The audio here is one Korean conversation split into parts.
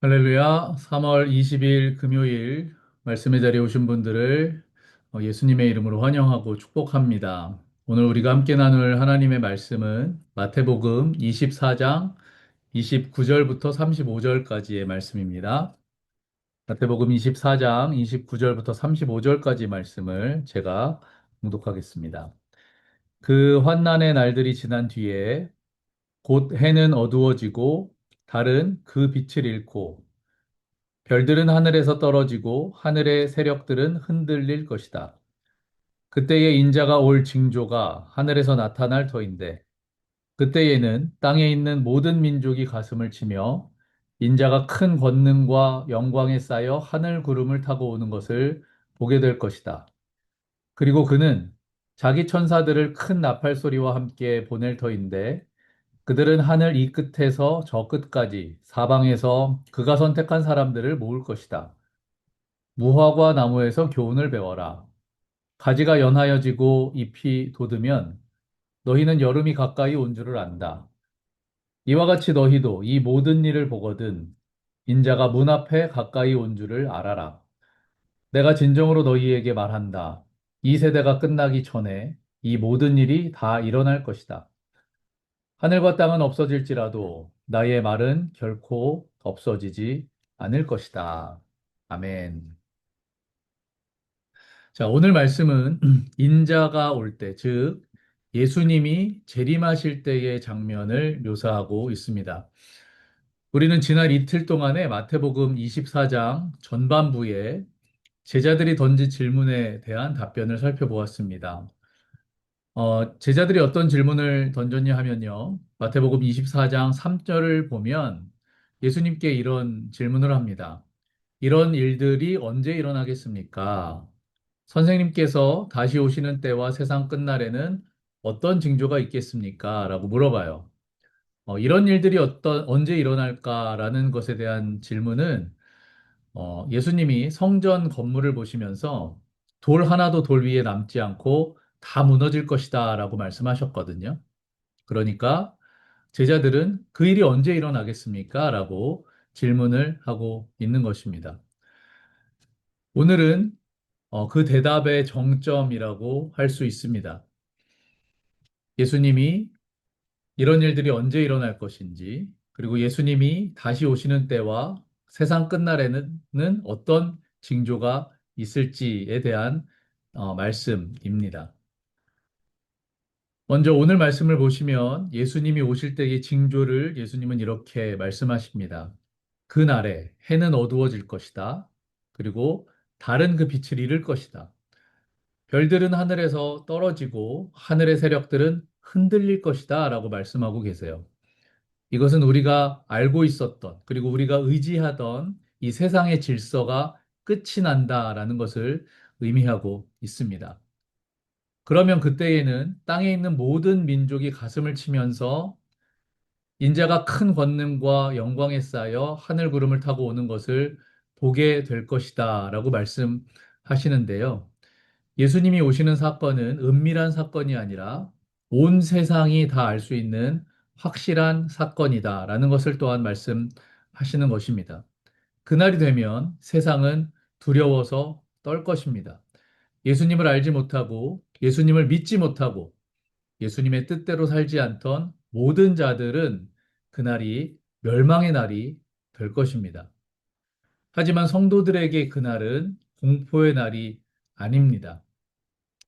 할렐루야. 3월 20일 금요일 말씀의 자리에 오신 분들을 예수님의 이름으로 환영하고 축복합니다. 오늘 우리가 함께 나눌 하나님의 말씀은 마태복음 24장 29절부터 35절까지의 말씀입니다. 마태복음 24장 29절부터 35절까지 말씀을 제가 봉독하겠습니다. 그 환난의 날들이 지난 뒤에 곧 해는 어두워지고 달은 그 빛을 잃고 별들은 하늘에서 떨어지고 하늘의 세력들은 흔들릴 것이다. 그때의 인자가 올 징조가 하늘에서 나타날 터인데 그때에는 땅에 있는 모든 민족이 가슴을 치며 인자가 큰 권능과 영광에 쌓여 하늘 구름을 타고 오는 것을 보게 될 것이다. 그리고 그는 자기 천사들을 큰 나팔 소리와 함께 보낼 터인데 그들은 하늘 이 끝에서 저 끝까지 사방에서 그가 선택한 사람들을 모을 것이다. 무화과 나무에서 교훈을 배워라. 가지가 연하여지고 잎이 돋으면 너희는 여름이 가까이 온 줄을 안다. 이와 같이 너희도 이 모든 일을 보거든 인자가 문 앞에 가까이 온 줄을 알아라. 내가 진정으로 너희에게 말한다. 이 세대가 끝나기 전에 이 모든 일이 다 일어날 것이다. 하늘과 땅은 없어질지라도 나의 말은 결코 없어지지 않을 것이다. 아멘. 자, 오늘 말씀은 인자가 올 때, 즉, 예수님이 재림하실 때의 장면을 묘사하고 있습니다. 우리는 지난 이틀 동안에 마태복음 24장 전반부에 제자들이 던진 질문에 대한 답변을 살펴보았습니다. 제자들이 어떤 질문을 던졌냐 하면요. 마태복음 24장 3절을 보면 예수님께 이런 질문을 합니다. 이런 일들이 언제 일어나겠습니까? 선생님께서 다시 오시는 때와 세상 끝날에는 어떤 징조가 있겠습니까? 라고 물어봐요. 이런 일들이 언제 일어날까라는 것에 대한 질문은 예수님이 성전 건물을 보시면서 돌 하나도 돌 위에 남지 않고 다 무너질 것이다 라고 말씀하셨거든요. 그러니까 제자들은 그 일이 언제 일어나겠습니까? 라고 질문을 하고 있는 것입니다. 오늘은 그 대답의 정점이라고 할 수 있습니다. 예수님이 이런 일들이 언제 일어날 것인지, 그리고 예수님이 다시 오시는 때와 세상 끝날에는 어떤 징조가 있을지에 대한 말씀입니다. 먼저 오늘 말씀을 보시면 예수님이 오실 때의 징조를 예수님은 이렇게 말씀하십니다. 그날에 해는 어두워질 것이다. 그리고 달은 그 빛을 잃을 것이다. 별들은 하늘에서 떨어지고 하늘의 세력들은 흔들릴 것이다 라고 말씀하고 계세요. 이것은 우리가 알고 있었던 그리고 우리가 의지하던 이 세상의 질서가 끝이 난다라는 것을 의미하고 있습니다. 그러면 그때에는 땅에 있는 모든 민족이 가슴을 치면서 인자가 큰 권능과 영광에 쌓여 하늘 구름을 타고 오는 것을 보게 될 것이다 라고 말씀하시는데요. 예수님이 오시는 사건은 은밀한 사건이 아니라 온 세상이 다 알 수 있는 확실한 사건이다라는 것을 또한 말씀하시는 것입니다. 그날이 되면 세상은 두려워서 떨 것입니다. 예수님을 알지 못하고 예수님을 믿지 못하고 예수님의 뜻대로 살지 않던 모든 자들은 그날이 멸망의 날이 될 것입니다. 하지만 성도들에게 그날은 공포의 날이 아닙니다.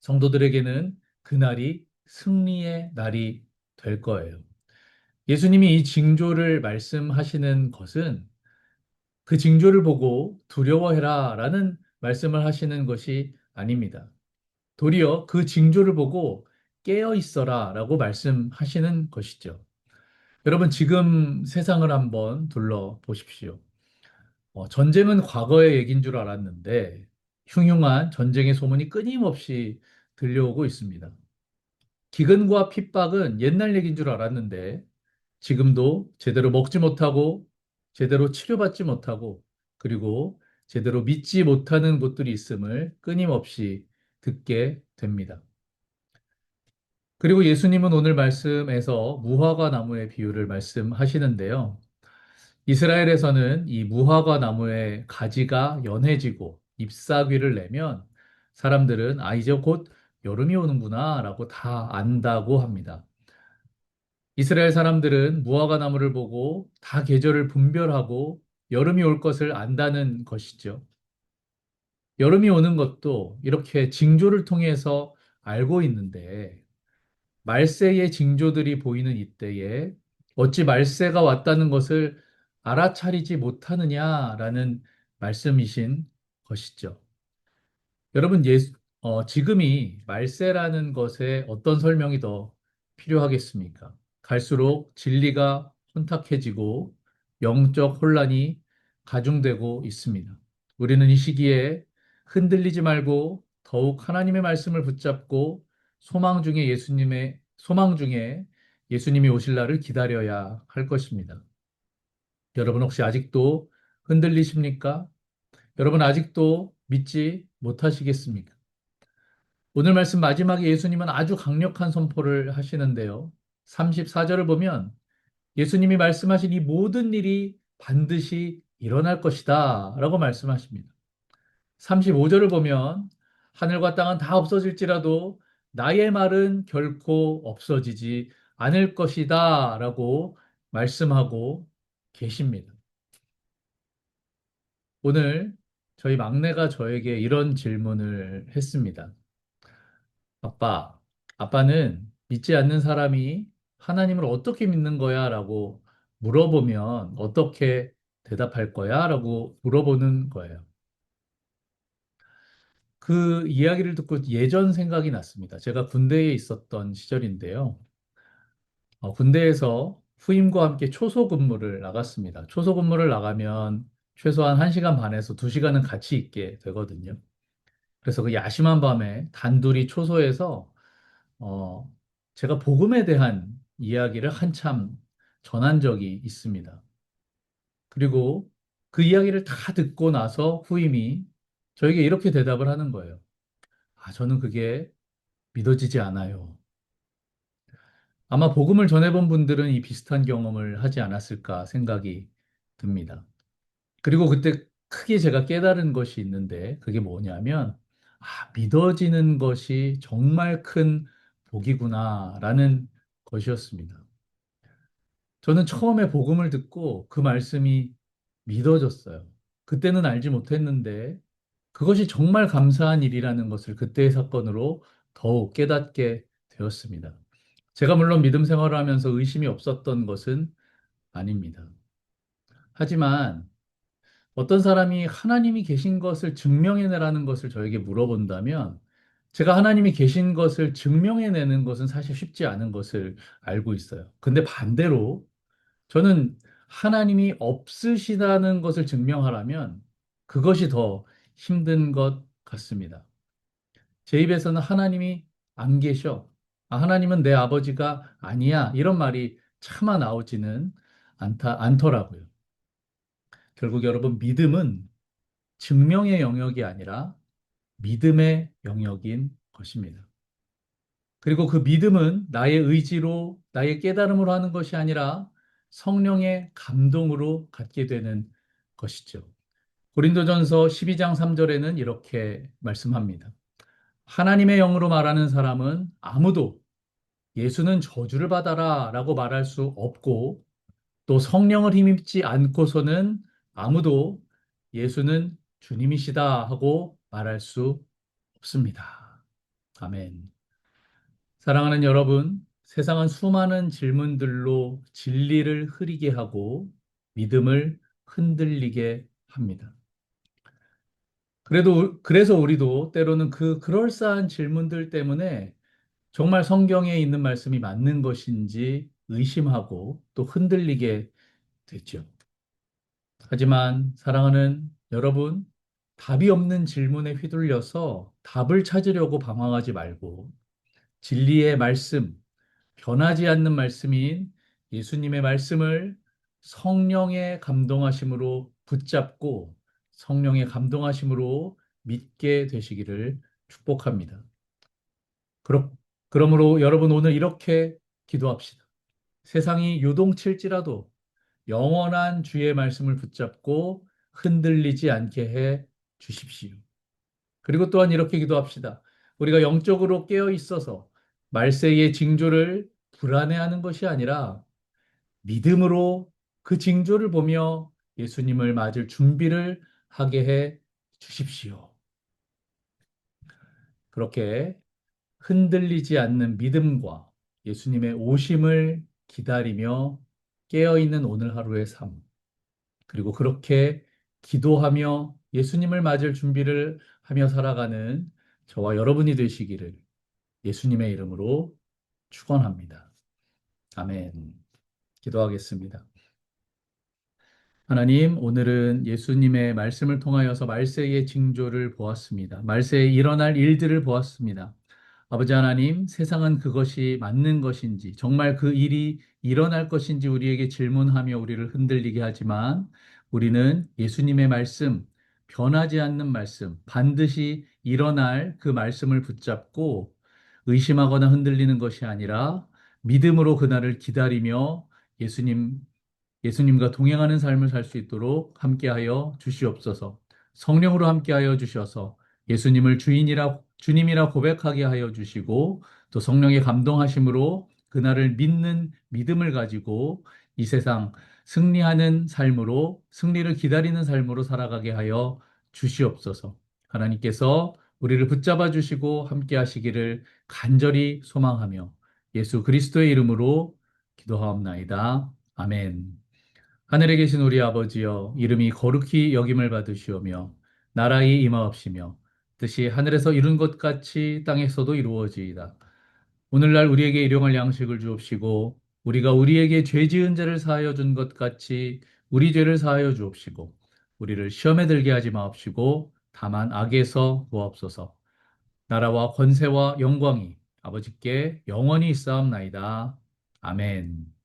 성도들에게는 그날이 승리의 날이 될 거예요. 예수님이 이 징조를 말씀하시는 것은 그 징조를 보고 두려워해라 라는 말씀을 하시는 것이 아닙니다. 도리어 그 징조를 보고 깨어 있어라 라고 말씀하시는 것이죠. 여러분, 지금 세상을 한번 둘러보십시오. 전쟁은 과거의 얘기인 줄 알았는데 흉흉한 전쟁의 소문이 끊임없이 들려오고 있습니다. 기근과 핍박은 옛날 얘기인 줄 알았는데 지금도 제대로 먹지 못하고 제대로 치료받지 못하고 그리고 제대로 믿지 못하는 곳들이 있음을 끊임없이 듣게 됩니다. 그리고 예수님은 오늘 말씀에서 무화과 나무의 비유를 말씀하시는데요. 이스라엘에서는 이 무화과 나무의 가지가 연해지고 잎사귀를 내면 사람들은 아, 이제 곧 여름이 오는구나 라고 다 안다고 합니다. 이스라엘 사람들은 무화과 나무를 보고 다 계절을 분별하고 여름이 올 것을 안다는 것이죠. 여름이 오는 것도 이렇게 징조를 통해서 알고 있는데 말세의 징조들이 보이는 이때에 어찌 말세가 왔다는 것을 알아차리지 못하느냐라는 말씀이신 것이죠. 여러분, 지금이 말세라는 것에 어떤 설명이 더 필요하겠습니까? 갈수록 진리가 혼탁해지고 영적 혼란이 가중되고 있습니다. 우리는 이 시기에 흔들리지 말고 더욱 하나님의 말씀을 붙잡고 소망 중에 예수님이 오실 날을 기다려야 할 것입니다. 여러분 혹시 아직도 흔들리십니까? 여러분 아직도 믿지 못하시겠습니까? 오늘 말씀 마지막에 예수님은 아주 강력한 선포를 하시는데요. 34절을 보면 예수님이 말씀하신 이 모든 일이 반드시 일어날 것이다 라고 말씀하십니다. 35절을 보면 하늘과 땅은 다 없어질지라도 나의 말은 결코 없어지지 않을 것이다 라고 말씀하고 계십니다. 오늘 저희 막내가 저에게 이런 질문을 했습니다. 아빠, 아빠는 믿지 않는 사람이 하나님을 어떻게 믿는 거야? 라고 물어보면 어떻게 대답할 거야? 라고 물어보는 거예요. 그 이야기를 듣고 예전 생각이 났습니다. 제가 군대에 있었던 시절인데요. 군대에서 후임과 함께 초소 근무를 나갔습니다. 초소 근무를 나가면 최소한 1시간 반에서 2시간은 같이 있게 되거든요. 그래서 그 야심한 밤에 단둘이 초소에서 어, 제가 복음에 대한 이야기를 한참 전한 적이 있습니다. 그리고 그 이야기를 다 듣고 나서 후임이 저에게 이렇게 대답을 하는 거예요. 아, 저는 그게 믿어지지 않아요. 아마 복음을 전해본 분들은 이 비슷한 경험을 하지 않았을까 생각이 듭니다. 그리고 그때 크게 제가 깨달은 것이 있는데 그게 뭐냐면, 아, 믿어지는 것이 정말 큰 복이구나라는 것이었습니다. 저는 처음에 복음을 듣고 그 말씀이 믿어졌어요. 그때는 알지 못했는데 그것이 정말 감사한 일이라는 것을 그때의 사건으로 더욱 깨닫게 되었습니다. 제가 물론 믿음 생활을 하면서 의심이 없었던 것은 아닙니다. 하지만 어떤 사람이 하나님이 계신 것을 증명해내라는 것을 저에게 물어본다면 제가 하나님이 계신 것을 증명해내는 것은 사실 쉽지 않은 것을 알고 있어요. 근데 반대로 저는 하나님이 없으시다는 것을 증명하라면 그것이 더 힘든 것 같습니다. 제 입에서는 하나님이 안 계셔. 아, 하나님은 내 아버지가 아니야. 이런 말이 차마 나오지는 않더라고요. 결국 여러분, 믿음은 증명의 영역이 아니라 믿음의 영역인 것입니다. 그리고 그 믿음은 나의 의지로, 나의 깨달음으로 하는 것이 아니라 성령의 감동으로 갖게 되는 것이죠. 고린도전서 12장 3절에는 이렇게 말씀합니다. 하나님의 영으로 말하는 사람은 아무도 예수는 저주를 받아라 라고 말할 수 없고 또 성령을 힘입지 않고서는 아무도 예수는 주님이시다 하고 말할 수 없습니다. 아멘. 사랑하는 여러분, 세상은 수많은 질문들로 진리를 흐리게 하고 믿음을 흔들리게 합니다. 그래서 우리도 때로는 그 그럴싸한 질문들 때문에 정말 성경에 있는 말씀이 맞는 것인지 의심하고 또 흔들리게 되죠. 하지만 사랑하는 여러분, 답이 없는 질문에 휘둘려서 답을 찾으려고 방황하지 말고 진리의 말씀, 변하지 않는 말씀인 예수님의 말씀을 성령의 감동하심으로 붙잡고 성령의 감동하심으로 믿게 되시기를 축복합니다. 그러, 그러므로 여러분 오늘 이렇게 기도합시다. 세상이 요동칠지라도 영원한 주의 말씀을 붙잡고 흔들리지 않게 해 주십시오. 그리고 또한 이렇게 기도합시다. 우리가 영적으로 깨어 있어서 말세의 징조를 불안해하는 것이 아니라 믿음으로 그 징조를 보며 예수님을 맞을 준비를 하게 해 주십시오. 그렇게 흔들리지 않는 믿음과 예수님의 오심을 기다리며 깨어있는 오늘 하루의 삶, 그리고 그렇게 기도하며 예수님을 맞을 준비를 하며 살아가는 저와 여러분이 되시기를 예수님의 이름으로 축원합니다. 아멘. 기도하겠습니다. 하나님, 오늘은 예수님의 말씀을 통하여서 말세의 징조를 보았습니다. 말세에 일어날 일들을 보았습니다. 아버지 하나님, 세상은 그것이 맞는 것인지, 정말 그 일이 일어날 것인지 우리에게 질문하며 우리를 흔들리게 하지만 우리는 예수님의 말씀, 변하지 않는 말씀, 반드시 일어날 그 말씀을 붙잡고 의심하거나 흔들리는 것이 아니라 믿음으로 그날을 기다리며 예수님 예수님과 동행하는 삶을 살 수 있도록 함께하여 주시옵소서. 성령으로 함께하여 주셔서 예수님을 주님이라 고백하게 하여 주시고 또 성령의 감동하심으로 그날을 믿는 믿음을 가지고 이 세상 승리하는 삶으로 승리를 기다리는 삶으로 살아가게 하여 주시옵소서. 하나님께서 우리를 붙잡아 주시고 함께 하시기를 간절히 소망하며 예수 그리스도의 이름으로 기도하옵나이다. 아멘. 하늘에 계신 우리 아버지여, 이름이 거룩히 여김을 받으시오며, 나라의 임하옵시며, 뜻이 하늘에서 이룬 것 같이 땅에서도 이루어지이다. 오늘날 우리에게 일용할 양식을 주옵시고, 우리가 우리에게 죄 지은 자를 사하여 준 것 같이 우리 죄를 사하여 주옵시고, 우리를 시험에 들게 하지 마옵시고, 다만 악에서 구하옵소서. 나라와 권세와 영광이 아버지께 영원히 있사옵나이다. 아멘.